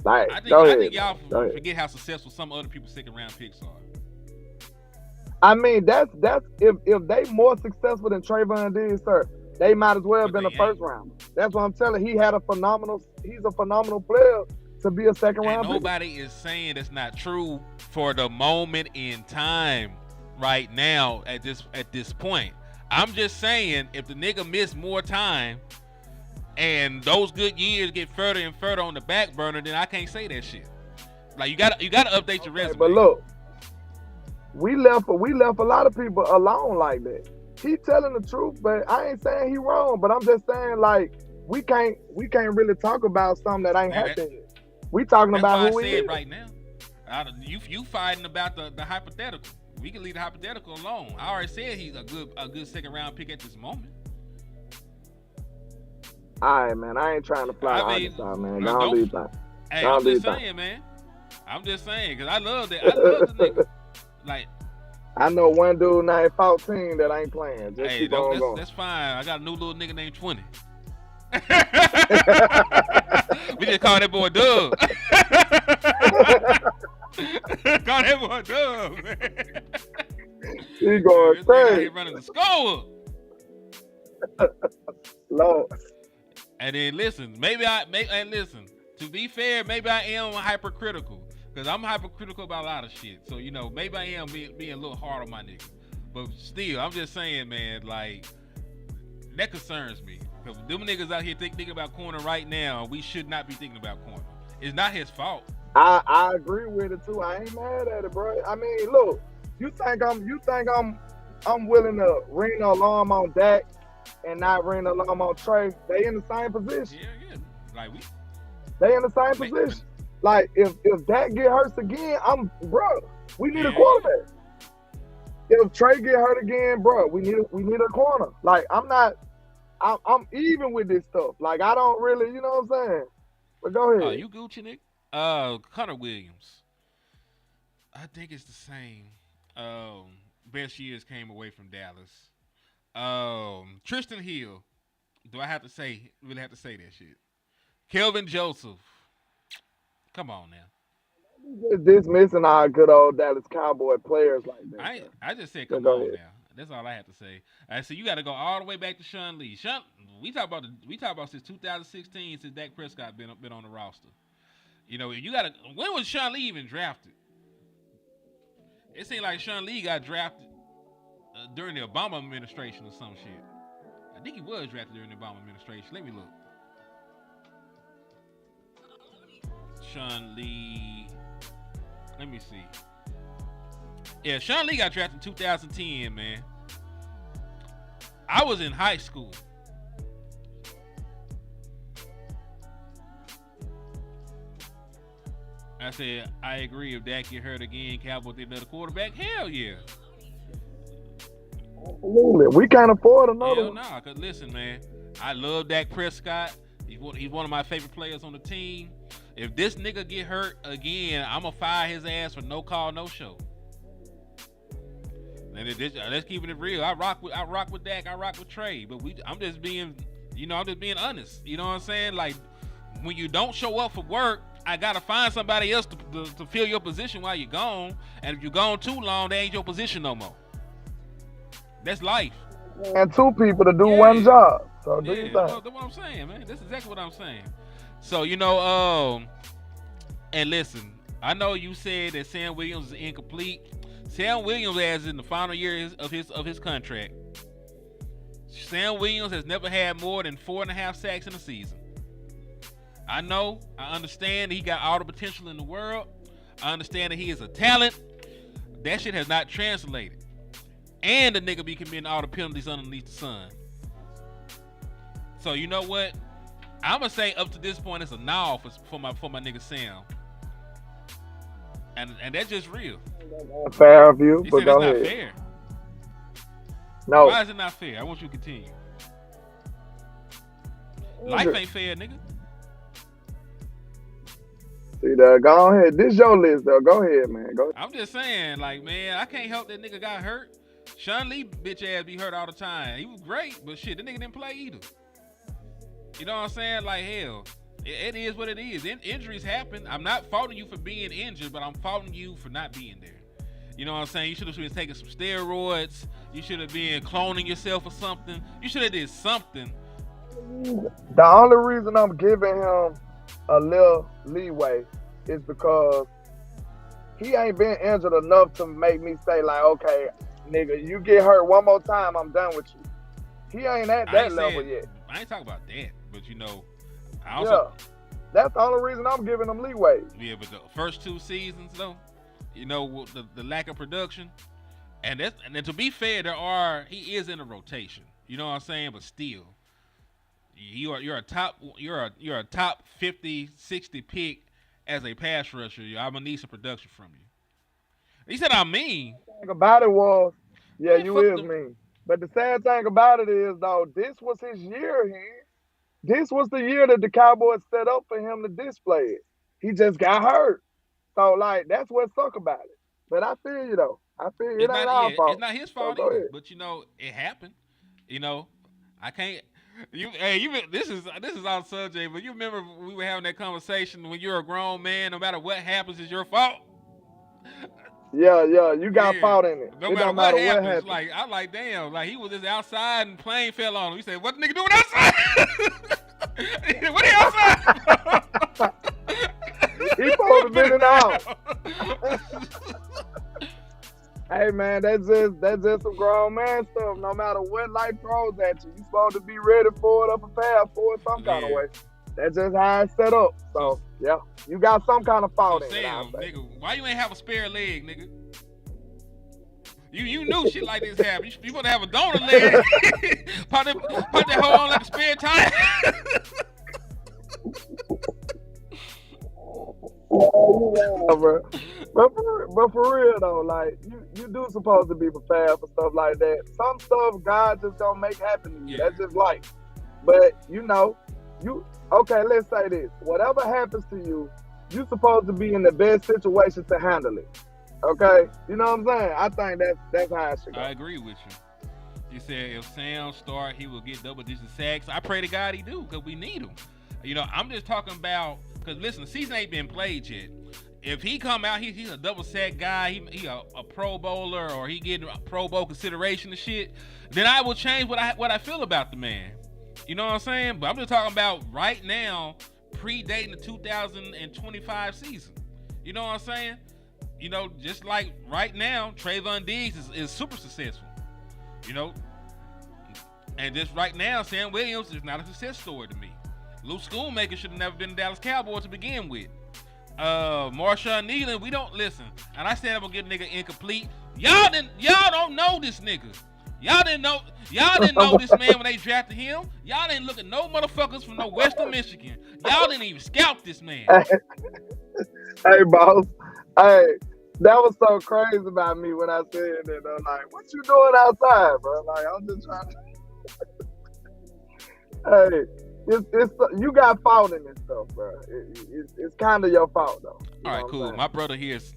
Like, I think y'all forget how successful some other people's second round picks are. I mean, that's if they more successful than Trayvon Diggs, sir, they might as well have been a first rounder. That's what I'm telling you. He's a phenomenal player to be a second round pick. Nobody is saying it's not true for the moment in time right now at this point. I'm just saying, if the nigga missed more time and those good years get further and further on the back burner, then I can't say that shit. Like, you gotta update your resume. But look, we left a lot of people alone like that. He telling the truth, but I ain't saying he wrong. But I'm just saying, like, we can't really talk about something that ain't happening yet. We talking about who he is right now. You fighting about the hypothetical. We can leave the hypothetical alone. I already said he's a good second round pick at this moment. All right, man. I ain't trying to fly Arkansas, man. Don't leave that. Hey, I'm just saying, man. I'm just saying, because I love that. I love the nigga. Like, I know one dude named 14 that ain't playing. Just keep on going. That's fine. I got a new little nigga named 20. We just call that boy Doug. Call that boy Doug, man. He going crazy. He running the score. Lord. And then listen, to be fair, maybe I am hypercritical, because I'm hypercritical about a lot of shit. So, maybe I am being a little hard on my nigga. But still, I'm just saying, man, like, that concerns me. Because them niggas out here thinking about corner right now, we should not be thinking about corner. It's not his fault. I agree with it too. I ain't mad at it, bro. I mean, look, you think I'm willing to ring the alarm on Dak and not ring the alarm on Trey? They in the same position. Yeah. Like, they in the same position. Like, if Dak get hurt again, we need a quarterback. If Trey get hurt again, bro, we need a corner. Like, I'm even with this stuff. Like, I don't really, you know what I'm saying? But go ahead. You Gucci, Nick? Connor Williams. I think it's the same. Best years came away from Dallas. Tristan Hill. Do I really have to say that shit? Kelvin Joseph. Come on now. Just dismissing our good old Dallas Cowboy players like that. I just said come on now. That's all I have to say. I said you got to go all the way back to Sean Lee. We talk about since 2016, since Dak Prescott been on the roster. When was Sean Lee even drafted? It seemed like Sean Lee got drafted during the Obama administration or some shit. I think he was drafted during the Obama administration. Let me look. Sean Lee. Let me see. Yeah, Sean Lee got drafted in 2010, man. I was in high school. I said, I agree. If Dak get hurt again, Cowboys need another quarterback. Hell yeah. Absolutely. We can't afford another one. Hell nah, because listen, man, I love Dak Prescott. He's one of my favorite players on the team. If this nigga get hurt again, I'ma fire his ass for no call, no show. And let's keep it real. I rock with Dak. I rock with Trey. But I'm just being honest. You know what I'm saying? Like, when you don't show up for work, I gotta find somebody else to fill your position while you're gone. And if you're gone too long, they ain't your position no more. That's life. And two people to do one job. So do you think? That's what I'm saying, man. That's exactly what I'm saying. So, and listen, I know you said that Sam Williams is incomplete. Sam Williams is in the final year of his contract. Sam Williams has never had more than 4.5 sacks in a season. I understand he got all the potential in the world. I understand that he is a talent. That shit has not translated. And the nigga be committing all the penalties underneath the sun. So you know what? I'm gonna say up to this point it's a no for my nigga Sam. And that's just real. Fair of you, but go ahead. Not fair. No. Why is it not fair? I want you to continue. Life ain't fair, nigga. See that? Go ahead. This your list, though. Go ahead, man. Go ahead. I'm just saying, like, man, I can't help that nigga got hurt. Sean Lee bitch ass be hurt all the time. He was great, but shit, that nigga didn't play either. You know what I'm saying? Like, hell, it is what it is. Injuries happen. I'm not faulting you for being injured, but I'm faulting you for not being there. You know what I'm saying? You should have been taking some steroids. You should have been cloning yourself or something. You should have did something. The only reason I'm giving him a little leeway is because he ain't been injured enough to make me say, like, okay, nigga, you get hurt one more time, I'm done with you. He ain't at that level yet. I ain't talking about that, but that's the only reason I'm giving him leeway. Yeah, but the first 2 seasons though, the lack of production, and then to be fair, he is in a rotation. You know what I'm saying? But still, you're a top 50, 60 pick as a pass rusher. I'm gonna need some production from you. He said I'm mean. The thing about it was, you is mean. But the sad thing about it is, though, this was his year here. This was the year that the Cowboys set up for him to display it. He just got hurt. So, like, that's what suck about it. But I feel you, though. I feel it ain't our fault. It's not his fault either. But, it happened. I can't. This is our subject, but you remember we were having that conversation when you're a grown man, no matter what happens, it's your fault. Yeah, you got fault in it. No matter what happens. Like, I'm like, damn, like he was just outside and plane fell on him. He said, what the nigga doing outside? What he outside? He supposed to be in and out. Hey man, that's just some grown man stuff. No matter what life throws at you, supposed to be ready for it or prepared for it some kind of way. That's just how it's set up. So, yeah, you got some kind of fault in it. Nigga, why you ain't have a spare leg, nigga? You knew shit like this happened. You want to have a donor leg. put that hole on like a spare tire. But for real though, like you do supposed to be prepared for stuff like that. Some stuff God just don't make happen to you. That's just life. But okay, let's say this. Whatever happens to you, you're supposed to be in the best situation to handle it. Okay? You know what I'm saying? I think that's how it should go. I agree with you. You said if Sam start, he will get double-digit sacks. I pray to God he do, because we need him. I'm just talking about, because listen, the season ain't been played yet. If he come out, he's a double sack guy, he a Pro Bowler, or he getting Pro Bowl consideration and shit, then I will change what I feel about the man. You know what I'm saying? But I'm just talking about right now, predating the 2025 season. You know what I'm saying? Just like right now, Trayvon Diggs is super successful. And just right now, Sam Williams is not a success story to me. Luke Schoonmaker should have never been a Dallas Cowboy to begin with. Marshawn Nealon, we don't listen. And I said I'm gonna get a nigga incomplete. Y'all don't know this nigga. Y'all didn't know this man when they drafted him. Y'all didn't look at no motherfuckers from no Western Michigan. Y'all didn't even scout this man. Hey, boss. Hey, that was so crazy about me when I said that. I'm like, what you doing outside, bro? Like, I'm just trying to. Hey, you got fault in this stuff, bro. It's kind of your fault though. All right, cool. My brother here is.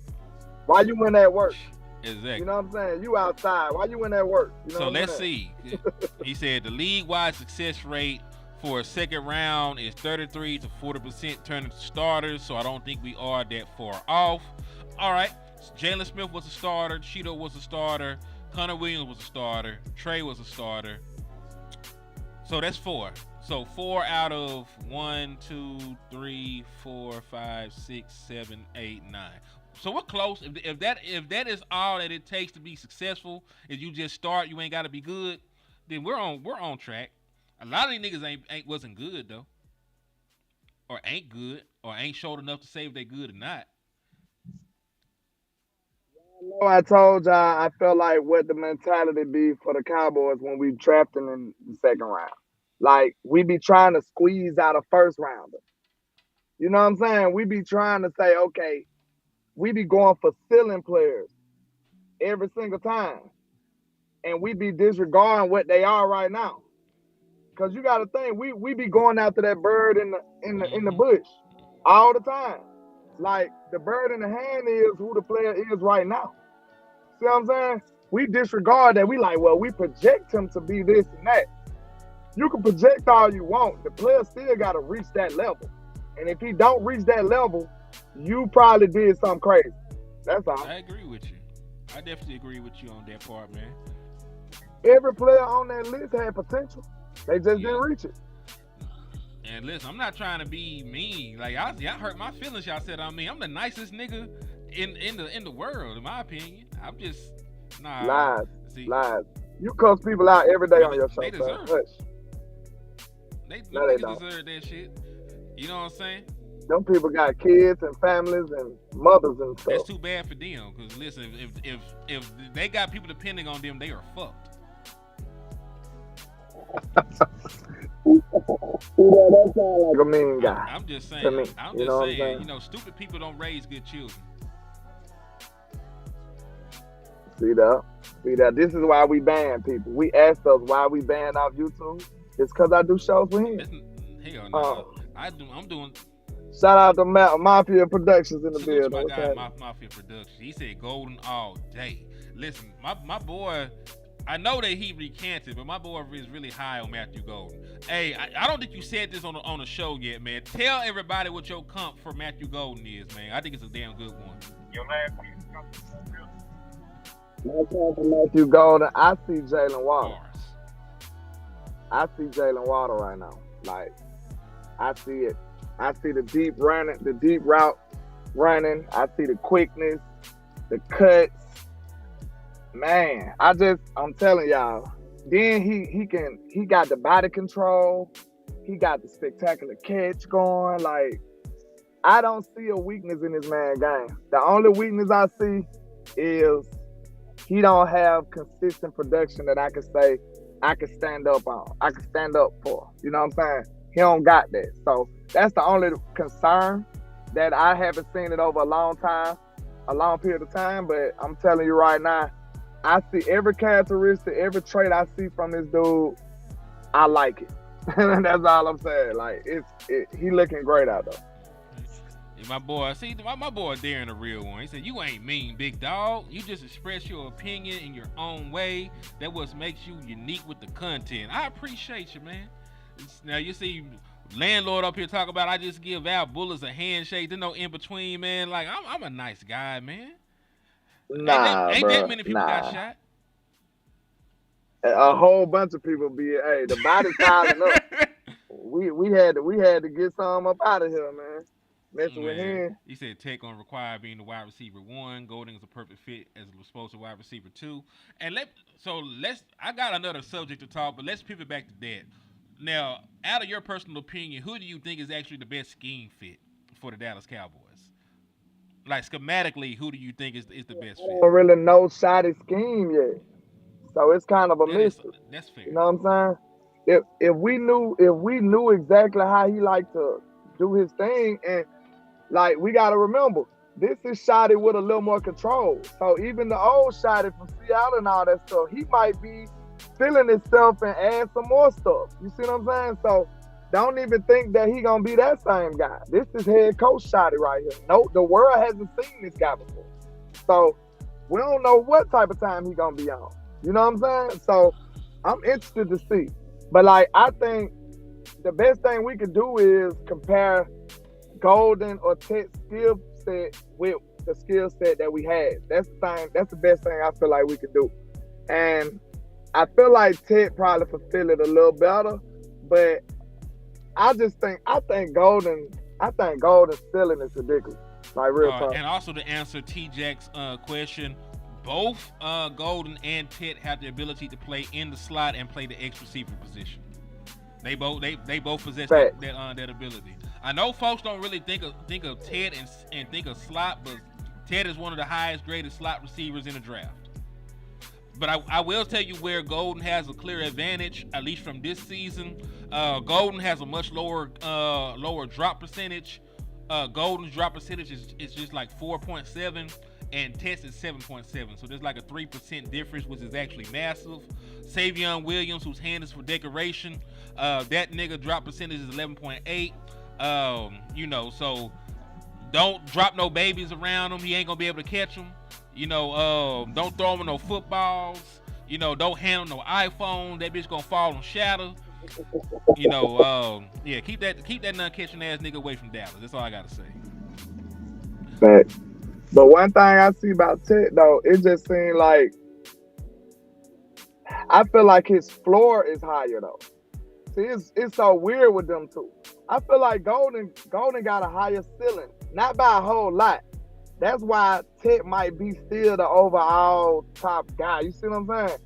Why you in at work? Exactly. You know what I'm saying? You outside. Why you in at work? You know so let's see. He said the league-wide success rate for a second round is 33 to 40% turning to starters, so I don't think we are that far off. All right. Jalen Smith was a starter. Cheeto was a starter. Connor Williams was a starter. Trey was a starter. So that's 4. So 4 out of 1, 2, 3, 4, 5, 6, 7, 8, 9. So we're close. If that is all that it takes to be successful, if you just start, you ain't got to be good, then we're on track. A lot of these niggas wasn't good though, or ain't good, or ain't showed enough to say if they good or not. I told y'all I felt like what the mentality be for the Cowboys when we drafting in the second round. Like we be trying to squeeze out a first rounder. You know what I'm saying? We be trying to say, okay, we be going for ceiling players every single time. And we be disregarding what they are right now. Cause you gotta think, we be going after that bird in the bush all the time. Like the bird in the hand is who the player is right now. See what I'm saying? We disregard that. We like, well, we project him to be this and that. You can project all you want. The player still gotta reach that level. And if he don't reach that level, you probably did something crazy. That's all. I agree with you. I definitely agree with you on that part, man. Every player on that list had potential. They just didn't reach it. And listen, I'm not trying to be mean. Like y'all hurt my feelings. Y'all said I'm the nicest nigga in the world, in my opinion. I'm just lies. You cuss people out every day on your show. They deserve it. They deserve that shit. You know what I'm saying? Them people got kids and families and mothers and stuff. That's too bad for them. Cause listen, if they got people depending on them, they are fucked. That sounds like a mean guy. I'm just saying. To me. I'm just saying. You know, stupid people don't raise good children. See that? This is why we ban people. We asked us why we ban off YouTube. It's because I do shows with him. Hell no. I'm doing. Shout out to Mafia Productions in the building. My guy, Mafia Productions. He said golden all day. Listen, my boy. I know that he recanted, but my boy is really high on Matthew Golden. Hey, I don't think you said this on the show yet, man. Tell everybody what your comp for Matthew Golden is, man. I think it's a damn good one. Your last my comp for Matthew Golden, I see Jalen Water. I see Jalen Water right now. Like, I see it. I see the deep route running. I see the quickness, the cuts. Man, I'm telling y'all. Then he got the body control. He got the spectacular catch going. Like, I don't see a weakness in this man game. The only weakness I see is he don't have consistent production that I can say I can stand up on. I can stand up for. You know what I'm saying? He don't got that. So that's the only concern, that I haven't seen it over a long period of time. But I'm telling you right now, I see every characteristic, every trait I see from this dude, I like it. That's all I'm saying. Like, he looking great out there. My boy, my boy Darren, a real one. He said, "You ain't mean, big dog. You just express your opinion in your own way. That what makes you unique with the content." I appreciate you, man. Now you see, landlord up here talking about I just give out bullets a handshake. There's no in between, man. Like I'm a nice guy, man. Nah, ain't that many people got shot? A whole bunch of people the body's piling up. We had to get some up out of here, man. Messing with him. He said Tech on require being the wide receiver 1. Golden is a perfect fit as a supposed wide receiver 2. And I got another subject to talk, but let's pivot back to that. Now, out of your personal opinion, who do you think is actually the best scheme fit for the Dallas Cowboys? Like, schematically, who do you think is the best fit? I don't really know Shoddy scheme yet. So it's kind of a mystery. That's fair. You know what I'm saying? If we knew exactly how he liked to do his thing, and like, we gotta remember, this is Shoddy with a little more control. So even the old Shoddy from Seattle and all that stuff, he might be feeling himself and add some more stuff. You see what I'm saying? So don't even think that he gonna be that same guy. This is head coach Shotty right here. No, the world hasn't seen this guy before. So we don't know what type of time he gonna be on. You know what I'm saying? So I'm interested to see. But like I think the best thing we could do is compare Golden or Tet's skill set with the skill set that we had. That's the thing. That's the best thing I feel like we could do. And I feel like Ted probably fulfill it a little better, but I think Golden's ceiling is ridiculous. Like real talk. And also to answer T-Jack's question, both Golden and Ted have the ability to play in the slot and play the X receiver position. They both possess that ability. I know folks don't really think of Ted and think of slot, but Ted is one of the highest graded slot receivers in the draft. But I will tell you where Golden has a clear advantage, at least from this season. Golden has a much lower drop percentage. Golden's drop percentage is just like 4.7, and Ted's is 7.7. So there's like a 3% difference, which is actually massive. Savion Williams, whose hand is for decoration, that nigga drop percentage is 11.8. So don't drop no babies around him. He ain't gonna be able to catch them. Don't throw him no footballs. Don't hand him no iPhone. That bitch gonna fall and shatter. Keep that non-catching ass nigga away from Dallas. That's all I gotta say. But one thing I see about Ted though, it just seems like I feel like his floor is higher though. See, it's so weird with them two. I feel like Golden got a higher ceiling, not by a whole lot. That's why Ted might be still the overall top guy. You see what I'm saying?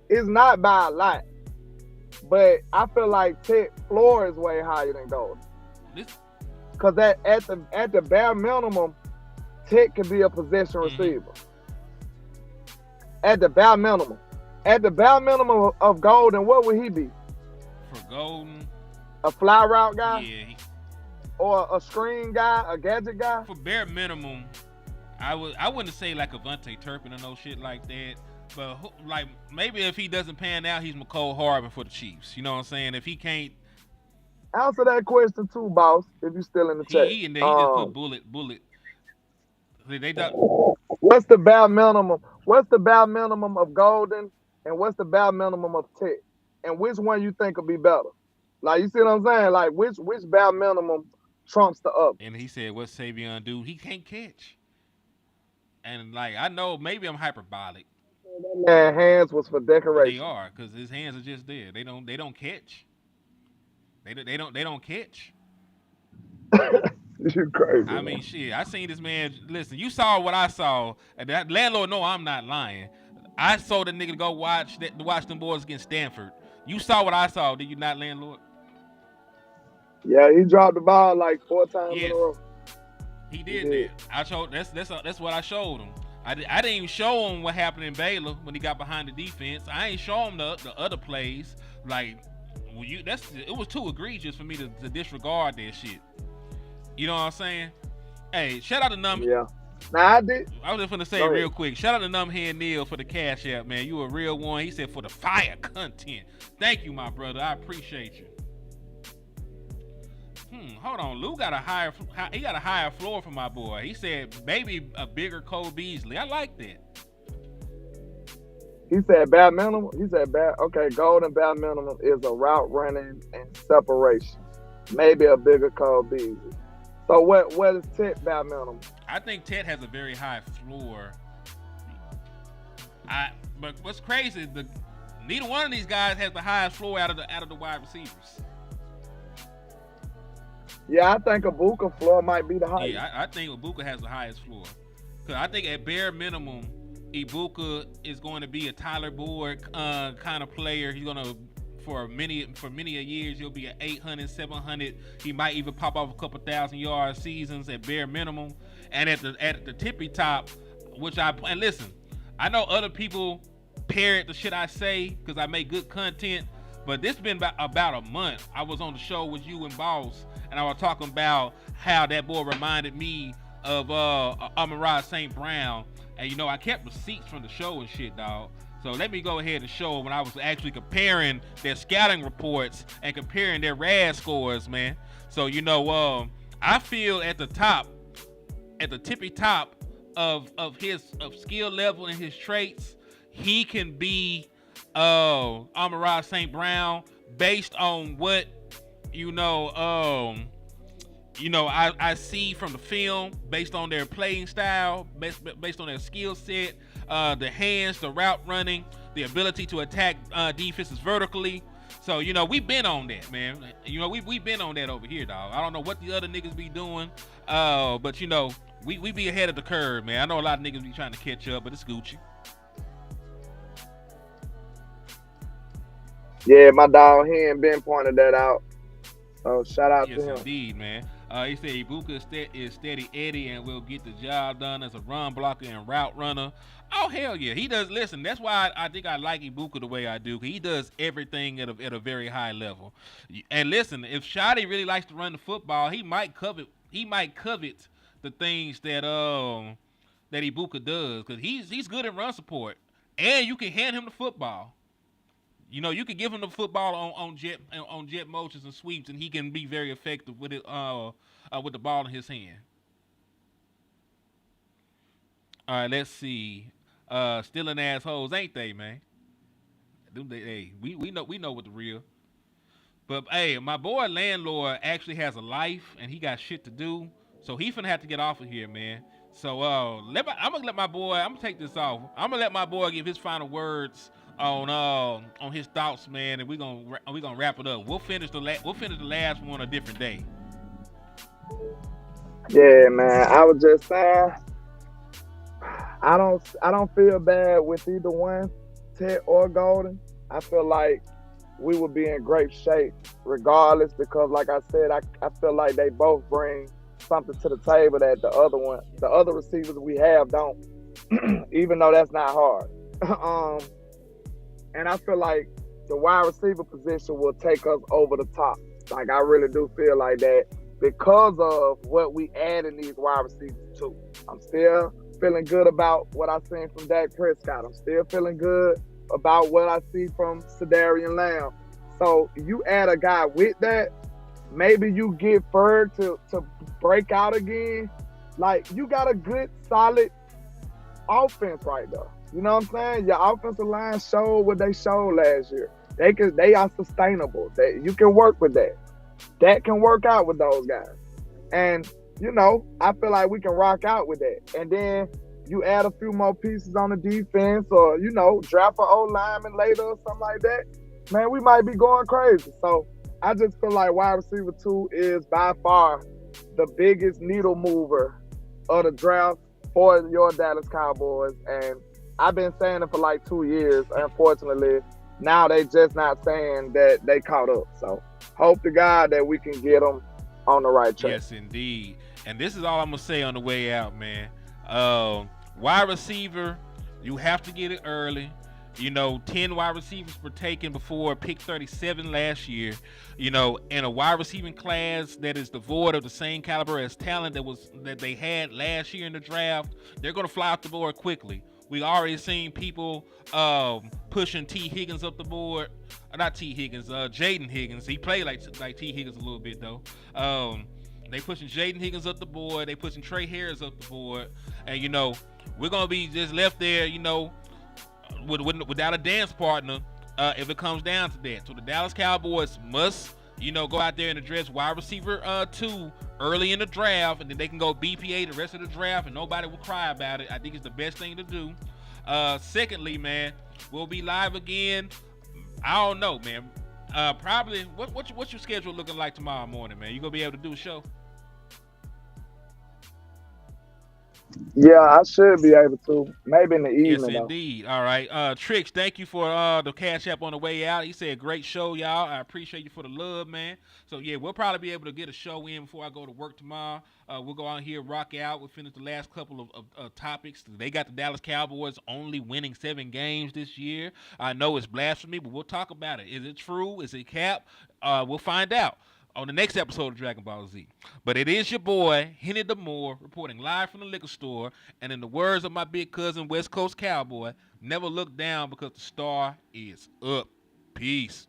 It's not by a lot. But I feel like Ted's floor is way higher than Golden. Because at the bare minimum, Ted can be a possession receiver. At the bare minimum. At the bare minimum of Golden, what would he be? For Golden, a fly route guy? Yeah. Or a screen guy, a gadget guy? For bare minimum, I wouldn't say like Avante Turpin or no shit like that. But like maybe if he doesn't pan out, he's McCole Harbin for the Chiefs. You know what I'm saying? If he can't answer that question too, boss, if you're still in the chat. He just put bullet. What's the bare minimum? What's the bare minimum of Golden, and what's the bare minimum of Ted? And which one you think will be better? Like, you see what I'm saying? Like, which bare minimum trumps the other? And he said, "What's Savion do? He can't catch." And like, I know maybe I'm hyperbolic. That man's hands was for decoration. They are, because his hands are just there. They don't catch. They don't catch. You crazy. I mean, shit. I seen this man. Listen, you saw what I saw. And that landlord, no, I'm not lying. I saw the nigga go watch them boys against Stanford. You saw what I saw, did you not, landlord? Yeah, he dropped the ball like 4 times in a row. He did that. I showed that's what I showed him. I didn't even show him what happened in Baylor when he got behind the defense. I ain't show him the other plays. Like, it was too egregious for me to disregard that shit. You know what I'm saying? Hey, shout out to Numb. Yeah. Nah, I did. I was just gonna say real quick. Shout out to Numbhead Neil for the cash app, man. You a real one. He said for the fire content. Thank you, my brother. I appreciate you. Hold on. Lou got a higher floor for my boy. He said maybe a bigger Cole Beasley. I like that. He said bare minimum. Okay, Golden bare minimum is a route running and separation. Maybe a bigger Cole Beasley. So what is Ted bare minimum? I think Ted has a very high floor. But what's crazy is neither one of these guys has the highest floor out of the wide receivers. Yeah, I think Ibuka floor might be the highest. Yeah, I think Ibuka has the highest floor. Because I think at bare minimum, Ibuka is going to be a Tyler Boyd kind of player. He's going to, for many a years, he'll be an 800, 700. He might even pop off a couple 1,000-yard seasons at bare minimum. And at the tippy top, and listen, I know other people parrot the shit I say because I make good content, but this been about a month. I was on the show with you and Boss, and I was talking about how that boy reminded me of Amon-Ra St. Brown. And I kept receipts from the show and shit, dog. So let me go ahead and show when I was actually comparing their scouting reports and comparing their RAS scores, man. So I feel at the tippy top of his skill level and his traits, he can be Amon-Ra St. Brown based on what I see from the film, based on their playing style, based on their skill set, the hands, the route running, the ability to attack defenses vertically. So, we've been on that, man. We've been on that over here, dog. I don't know what the other niggas be doing, but, we be ahead of the curve, man. I know a lot of niggas be trying to catch up, but it's Gucci. Yeah, my dog, he ain't been pointed that out. So shout out to him. Yes, indeed, man. He said Ibuka is steady Eddie and will get the job done as a run blocker and route runner. Oh, hell yeah. He does. Listen, that's why I think I like Ibuka the way I do. He does everything at a very high level. And listen, if Shotty really likes to run the football, he might covet the things that Ibuka does, because he's good at run support, and you can hand him the football. You can give him the football on jet motions and sweeps, and he can be very effective with it with the ball in his hand. All right, let's see. Stealing assholes, ain't they, man? Hey, we know what the real. But hey, my boy landlord actually has a life and he got shit to do, so he finna have to get off of here, man. So I'm gonna take this off. I'm gonna let my boy give his final words on his thoughts, man, and we gonna wrap it up. We'll finish the last one a different day. Yeah, man. I was just saying, I don't feel bad with either one, Ted or Golden. I feel like we would be in great shape regardless, because like I said, I feel like they both bring something to the table that the other receivers we have don't, even though that's not hard. And I feel like the wide receiver position will take us over the top. Like, I really do feel like that because of what we add in these wide receivers too. I'm still feeling good about what I've seen from Dak Prescott. I'm still feeling good about what I see from Sedarian Lamb. So you add a guy with that, maybe you get Ferg to break out again. Like, you got a good, solid offense right there. You know what I'm saying? Your offensive line showed what they showed last year. They are sustainable. You can work with that. That can work out with those guys. And, I feel like we can rock out with that. And then you add a few more pieces on the defense, or, draft an old lineman later or something like that. Man, we might be going crazy. So I just feel like wide receiver 2 is by far the biggest needle mover of the draft for your Dallas Cowboys. And I've been saying it for like 2 years. Unfortunately, now they just not saying that they caught up. So hope to God that we can get them on the right track. Yes, indeed. And this is all I'm going to say on the way out, man. Wide receiver, you have to get it early. 10 wide receivers were taken before pick 37 last year. In a wide receiving class that is devoid of the same caliber as talent that they had last year in the draft, they're going to fly off the board quickly. We already seen people pushing T. Higgins up the board. Not T. Higgins, Jaden Higgins. He played like T. Higgins a little bit, though. They pushing Jaden Higgins up the board. They pushing Trey Harris up the board. And, we're going to be just left there, without a dance partner if it comes down to that. So the Dallas Cowboys must, go out there and address wide receiver 2 early in the draft, and then they can go BPA the rest of the draft, and nobody will cry about it. I think it's the best thing to do. Secondly, man, we'll be live again. I don't know, man. Probably. What's your schedule looking like tomorrow morning, man? You gonna be able to do a show? Yeah, I should be able to. Maybe in the evening. Yes, indeed. All right. Tricks, thank you for the Cash App on the way out. He said, great show, y'all. I appreciate you for the love, man. So, yeah, we'll probably be able to get a show in before I go to work tomorrow. We'll go out here, rock out. We'll finish the last couple of topics. They got the Dallas Cowboys only winning 7 games this year. I know it's blasphemy, but we'll talk about it. Is it true? Is it cap? We'll find out. on the next episode of Dragon Ball Z. But it is your boy, Henny the Moore, reporting live from the liquor store. And in the words of my big cousin, West Coast Cowboy, never look down because the star is up. Peace.